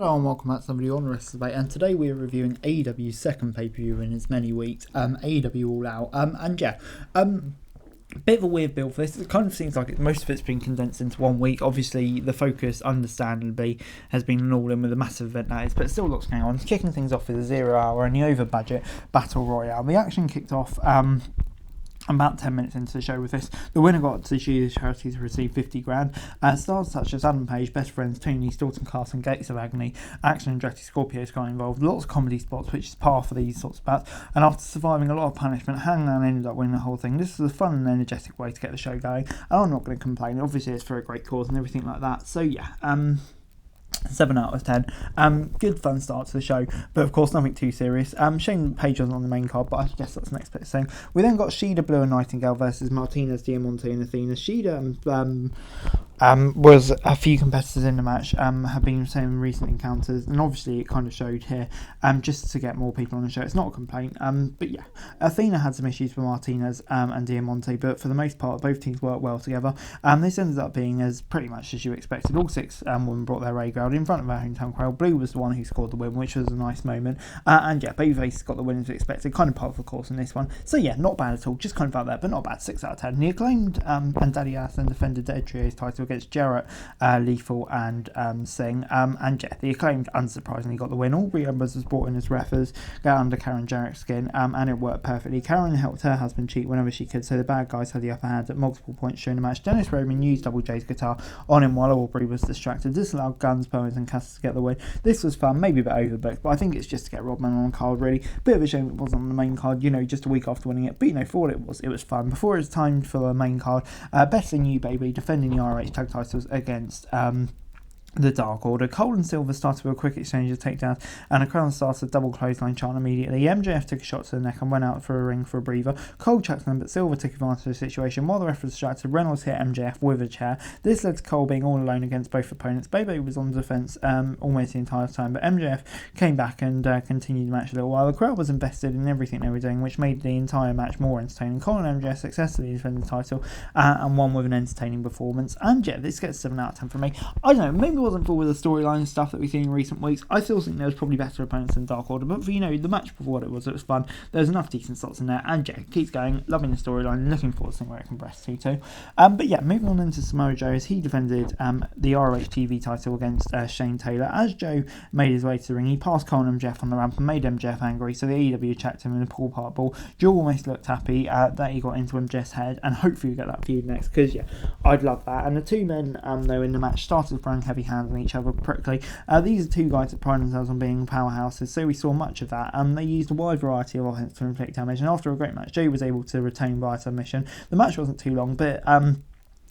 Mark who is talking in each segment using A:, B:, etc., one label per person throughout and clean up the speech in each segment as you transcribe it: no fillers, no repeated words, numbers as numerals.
A: Hello and welcome back to somebody on Wrestling Debate, and today we're reviewing AEW's second pay-per-view in as many weeks, AEW All Out, bit of a weird build for this. It kind of seems like most of it's been condensed into 1 week. Obviously the focus understandably has been an all-in with a massive event that is, but still lots going on. It's kicking things off with a 0 hour and the over budget battle royale. The action kicked off about 10 minutes into the show with this. The winner got to choose charity to receive 50 grand. Stars such as Adam Page, Best Friends, Tony, Staunton Carson, Gates of Agony, Action and Andretti Scorpios got involved. Lots of comedy spots, which is par for these sorts of bouts. And after surviving a lot of punishment, Hangman ended up winning the whole thing. This was a fun and energetic way to get the show going. And I'm not going to complain. Obviously, it's for a great cause and everything like that. So yeah, 7 out of 10. Good fun start to the show, but of course nothing too serious. Shane Page wasn't on the main card, but I guess that's the next bit of saying. We then got Shida, Blue and Nightingale versus Martinez, Diamante and Athena. Shida was a few competitors in the match, have been saying recent encounters, and obviously it kind of showed here, just to get more people on the show. It's not a complaint, but yeah, Athena had some issues with Martinez and Diamante, but for the most part both teams worked well together. This ended up being as pretty much as you expected. All 6 women brought their A grade in front of our hometown crowd. Blue was the one who scored the win, which was a nice moment, and yeah, Babyface got the win as expected, kind of part of the course in this one. So yeah, not bad at all, just kind of out there, but not bad. 6 out of 10. The Acclaimed and Daddy Ass then defended their trio's title against Jarrett, Lethal and Singh, and yeah, the Acclaimed unsurprisingly got the win. Aubrey Embers was brought in as referees, got under Karen Jarrett's skin, and it worked perfectly. Karen helped her husband cheat whenever she could, so the bad guys had the upper hand at multiple points during the match. Dennis Rodman used Double J's guitar on him while Aubrey was distracted. This allowed Guns, Bowens and Cass to get the win. This was fun, maybe a bit overbooked, but I think it's just to get Rodman on the card, really. Bit of a shame it wasn't on the main card, just a week after winning it, but for what it was fun. Before it was time for the main card, Best in You Baby defending the RH tag titles against the Dark Order. Cole and Silver started with a quick exchange of takedowns, and a Crown started a double clothesline chant immediately. MJF took a shot to the neck and went out for a ring for a breather. Cole chucked them, but Silver took advantage of the situation. While the ref was distracted, Reynolds hit MJF with a chair. This led to Cole being all alone against both opponents. Bebe was on the defence almost the entire time, but MJF came back and continued the match a little while. The crowd was invested in everything they were doing, which made the entire match more entertaining. Cole and MJF successfully defended the title and won with an entertaining performance. And yeah, this gets 7 out of 10 from me. I don't know, maybe wasn't full with the storyline and stuff that we've seen in recent weeks. I still think there was probably better opponents than Dark Order, but for the match before what it was fun. There's enough decent slots in there, and yeah, keeps going, loving the storyline, looking forward to seeing where it can progress to too. But yeah, moving on into Samoa Joe as he defended the ROH TV title against Shane Taylor. As Joe made his way to the ring, he passed Cole and MJF on the ramp and made MJF angry, so the AEW checked him in a pull part ball. Joe almost looked happy that he got into MJF's head, and hopefully we get that feud next, because yeah, I'd love that. And the two men though in the match started throwing heavy hands on each other prickly. These are two guys that pride themselves on being powerhouses, so we saw much of that. They used a wide variety of offense to inflict damage, and after a great match, Joe was able to retain by submission. The match wasn't too long, but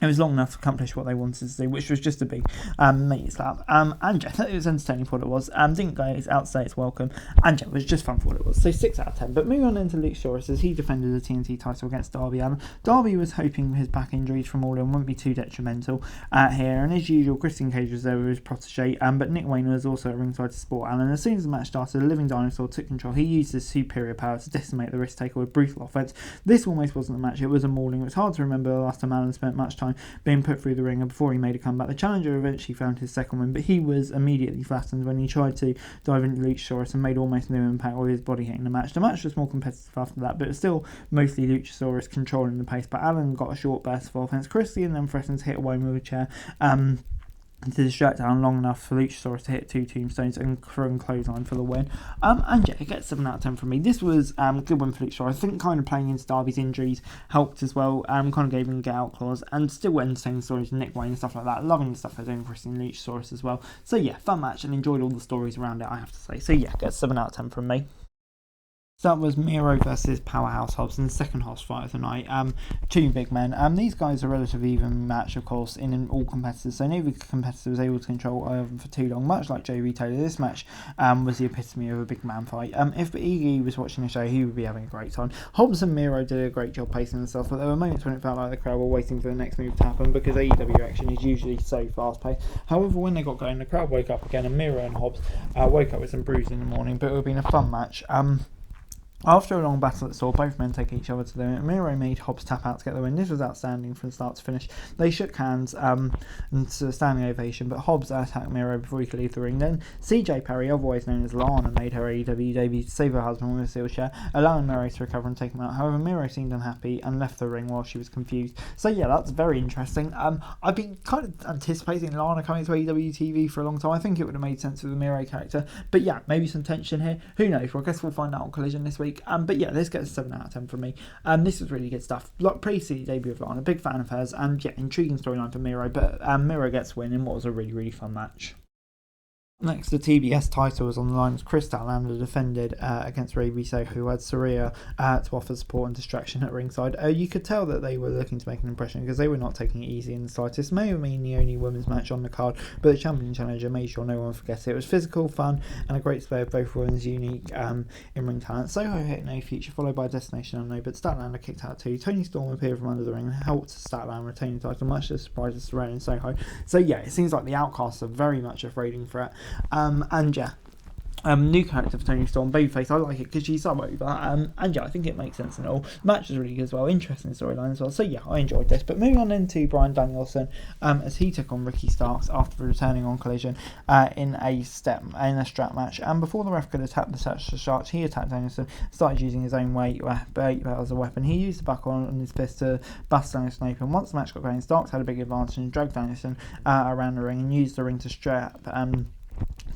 A: it was long enough to accomplish what they wanted to do, which was just a big mate slap. And yeah, it was entertaining for what it was. Didn't go out to say it's welcome. And yeah, it was just fun for what it was. So 6 out of 10. But moving on into Luchasaurus as he defended the TNT title against Darby Allin. Darby was hoping his back injuries from All In wouldn't be too detrimental here. And as usual, Christian Cage was there with his protege. But Nick Wayne was also at ringside to support Allin. As soon as the match started, the Living Dinosaur took control. He used his superior power to decimate the risk taker with brutal offense. This almost wasn't a match. It was a mauling. It was hard to remember the last time Allin spent much time being put through the ringer before he made a comeback. The challenger eventually found his second win, but he was immediately flattened when he tried to dive into Luchasaurus and made almost no impact with his body hitting the match. The match was more competitive after that, but it was still mostly Luchasaurus controlling the pace, but Allin got a short burst of offense. Christian then threatened to hit Wayne with a chair to distract down long enough for Luchasaurus to hit 2 tombstones and throw clothesline for the win. And yeah, it gets 7 out of 10 from me. This was a good win for Luchasaurus. I think kind of playing into Darby's injuries helped as well. Kind of gave him a get out clause, and still entertaining stories with Nick Wayne and stuff like that. Loving the stuff they're doing for Christian Luchasaurus as well. So yeah, fun match and enjoyed all the stories around it, I have to say. So yeah, gets 7 out of 10 from me. So that was Miro versus Powerhouse Hobbs in the second house fight of the night. Two big men. These guys are a relatively even match, of course, in all competitors. So neither competitor was able to control them for too long. Much like JV Taylor, this match was the epitome of a big man fight. If Iggy was watching the show, he would be having a great time. Hobbs and Miro did a great job pacing themselves, but there were moments when it felt like the crowd were waiting for the next move to happen because AEW action is usually so fast paced. However, when they got going, the crowd woke up again, and Miro and Hobbs woke up with some bruises in the morning, but it would have been a fun match. After a long battle that saw both men take each other to the limit, Miro made Hobbs tap out to get the win. This was outstanding from start to finish. They shook hands and to a standing ovation, but Hobbs attacked Miro before he could leave the ring. Then CJ Perry, otherwise known as Lana, made her AEW debut to save her husband with a steel chair, allowing Miro to recover and take him out. However, Miro seemed unhappy and left the ring while she was confused. So yeah, that's very interesting. I've been kind of anticipating Lana coming to AEW TV for a long time. I think it would have made sense with the Miro character, but yeah, maybe some tension here. Who knows? Well, I guess we'll find out on Collision this week. But yeah, this gets a 7 out of 10 from me. This was really good stuff. Pretty debut of Lana, big fan of hers, and yeah, intriguing storyline for Miro. But Miro gets a win in what was a really fun match. Next, the TBS title was on the line as Chris Statlander defended against Ray Viso, who had Saraya to offer support and distraction at ringside. You could tell that they were looking to make an impression because they were not taking it easy in the slightest. May have been the only women's match on the card, but the champion challenger made sure no one forgets it. It was physical, fun, and a great display of both women's unique in-ring talent. Soho hit no future, followed by Destination Unknown, but Statlander kicked out too. Tony Storm appeared from under the ring and helped Statlander retain the title, much to the surprise of Saraya and Soho. So yeah, it seems like the Outcasts are very much a raiding threat. And yeah, new character for Tony Storm, babyface. I like it because she's so over. And yeah, I think it makes sense and all. The match was really good as well, interesting storyline as well. So yeah, I enjoyed this. But moving on into Bryan Danielson, as he took on Ricky Starks after returning on Collision in a strap match. And before the ref could attack the Sharks, he attacked Danielson, started using his own weight as a weapon. He used the buckle on his fist to bust Danielson open. Once the match got going, Starks had a big advantage and dragged Danielson around the ring and used the ring to strap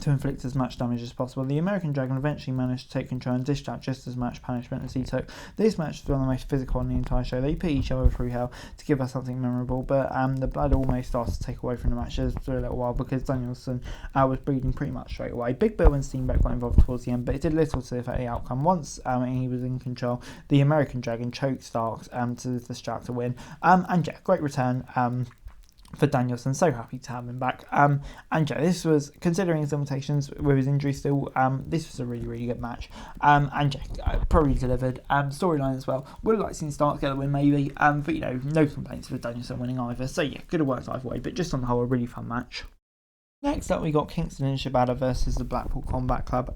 A: to inflict as much damage as possible. The American Dragon eventually managed to take control and dish out just as much punishment as he took. This match was one of the most physical on the entire show. They put each other through hell to give us something memorable, but the blood almost started to take away from the matches for a little while because Danielson was bleeding pretty much straight away. Big Bill and Steinbeck got involved towards the end, but it did little to affect the outcome. Once he was in control, the American Dragon choked Starks to distract to win. And yeah, great return for Danielson, so happy to have him back. And yeah, this was, considering his limitations with his injury still, this was a really good match. And yeah, probably delivered. Storyline as well. Would have liked to see Stark get a win maybe, but you know, no complaints with Danielson winning either. So yeah, could have worked either way, but just on the whole, a really fun match. Next up, we got Kingston and Shibata versus the Blackpool Combat Club.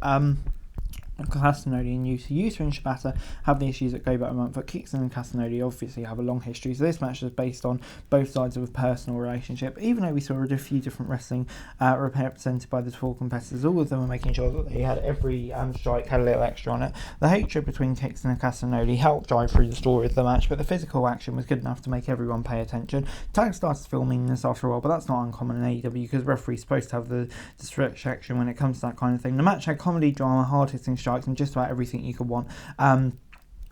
A: Castanodi and Yuta and Shibata have the issues that go back a month, but Kingston and Castanodi obviously have a long history, so this match was based on both sides of a personal relationship. Even though we saw a few different wrestling represented by the four competitors, all of them were making sure that they had every strike had a little extra on it. The hatred between Kingston and Castanodi helped drive through the story of the match, but the physical action was good enough to make everyone pay attention. Tag started to feel meaningless after a while, but that's not uncommon in AEW because referees supposed to have the distraction when it comes to that kind of thing. The match had comedy, drama, hard-hitting strikes, and just about everything you could want.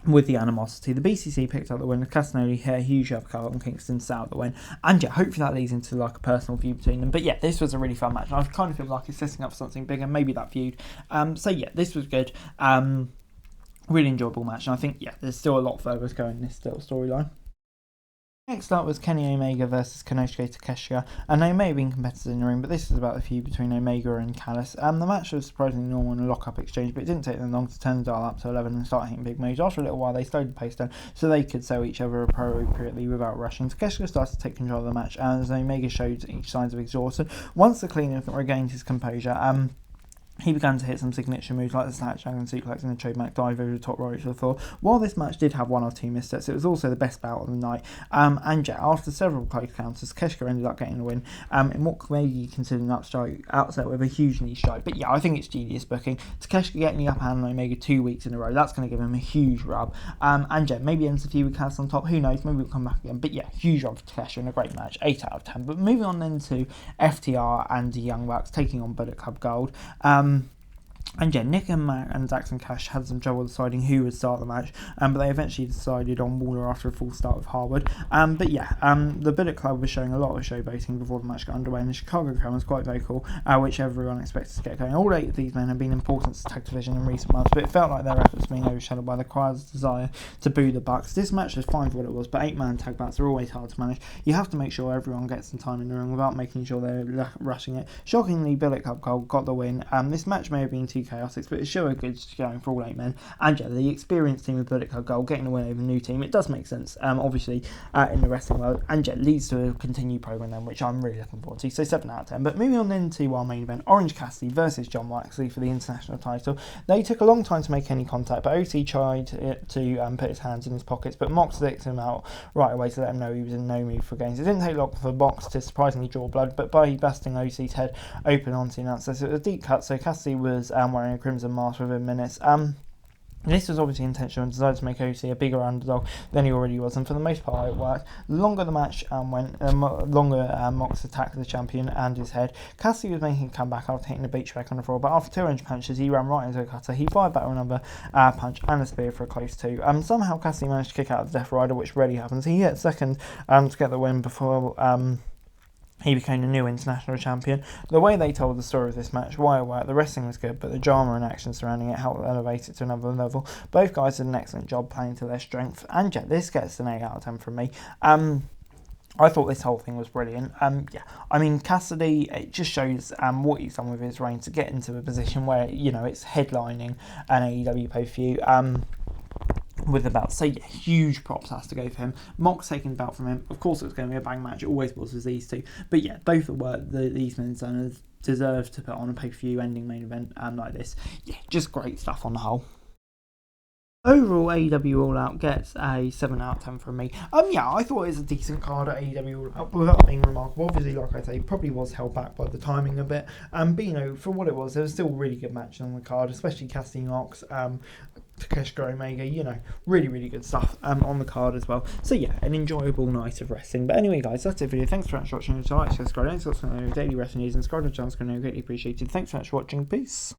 A: With the animosity, the BCC picked up the win. Castanodi hit a huge uppercut on Kingston, set out the win, and yeah, hopefully that leads into like a personal feud between them. But yeah, this was a really fun match. I kind of feel like it's setting up for something bigger, maybe that feud. So yeah, this was good. Really enjoyable match, and I think yeah, there's still a lot further to go in this little storyline. Next up was Kenny Omega versus Konosuke Takeshita, and they may have been competitors in the ring, but this is about the feud between Omega and Callis. The match was surprisingly normal in a lock-up exchange, but it didn't take them long to turn the dial up to 11 and start hitting big moves. After a little while, they slowed the pace down so they could sell each other appropriately without rushing. Takeshita started to take control of the match, as Omega showed each signs of exhaustion. Once the cleaner regained his composure, he began to hit some signature moves like the Snatch Dragon Suplex and the trademark dive over the top rope to the floor. While this match did have one or two missteps, it was also the best bout of the night. And yeah, after several close counters, Takeshita ended up getting the win in what may be considered an upset with a huge knee strike. But yeah, I think it's genius booking. Takeshita getting the upper hand on Omega 2 weeks in a row, that's going to give him a huge rub. And yeah, maybe ends the feud with Cass on top, who knows, maybe we'll come back again. But yeah, huge rub for Takeshita in a great match, 8 out of 10. But moving on then to FTR and the Young Bucks taking on Bullet Club Gold. And yeah, Nick and Matt and Dax and Cash had some trouble deciding who would start the match, but they eventually decided on Waller after a full start with Harwood. But yeah, the Bullet Club was showing a lot of showboating before the match got underway, and the Chicago crowd was quite vocal, which everyone expected to get going. All 8 of these men have been important to tag division in recent months, but it felt like their efforts were being overshadowed by the crowd's desire to boo the Bucks. This match was fine for what it was, but 8-man tag bouts are always hard to manage. You have to make sure everyone gets some time in the ring without making sure they're rushing it. Shockingly, Bullet Club Gold got the win. This match may have been too few chaotics, but it's sure a good going for all 8 men. And yeah, the experienced team with Bullet goal, getting a win over a new team, it does make sense, obviously, in the wrestling world, and yeah, leads to a continued program then, which I'm really looking forward to. So 7 out of 10. But moving on then to our main event, Orange Cassidy versus Jon Moxley for the international title. They took a long time to make any contact, but OC tried to put his hands in his pockets, but Mox licked him out right away to let him know he was in no mood for games. It didn't take long for Mox to surprisingly draw blood, but by busting OC's head open onto the announcer, so it was a deep cut, so Cassidy was wearing a crimson mask within minutes. This was obviously intentional and designed to make OC a bigger underdog than he already was, and for the most part it worked. The longer the match went, longer Mox attacked the champion and his head. Cassidy was making a comeback after hitting the beach back on the floor, but after 2 range punches he ran right into a cutter. He fired back with another punch and a spear for a close 2. Somehow Cassidy managed to kick out the Death Rider, which rarely happens. He hit second to get the win before he became the new international champion. The way they told the story of this match, why it worked, the wrestling was good, but the drama and action surrounding it helped elevate it to another level. Both guys did an excellent job playing to their strength, and yeah, this gets an 8 out of 10 from me. I thought this whole thing was brilliant. Yeah, I mean, Cassidy, it just shows what he's done with his reign to get into a position where, you know, it's headlining an AEW pay-per-view. With the belt, so yeah, huge props has to go for him. Mox taking the belt from him, of course it was going to be a bang match, it always was with these two, but yeah, both of these men deserve to put on a pay-per-view ending main event like this. Yeah, just great stuff on the whole. Overall, AEW All Out gets a 7 out of 10 from me. Yeah, I thought it was a decent card at AEW All Out without being remarkable. Obviously, like I say, probably was held back by the timing a bit. But you know, for what it was, there was still really good matches on the card, especially Cassidy Mox, Takeshita Omega, you know, really, really good stuff on the card as well. So yeah, an enjoyable night of wrestling. But anyway, guys, that's it for the video. Thanks for watching. Like, subscribe, daily wrestling news, and subscribe to the channel, greatly appreciated. Thanks so much for watching. Peace.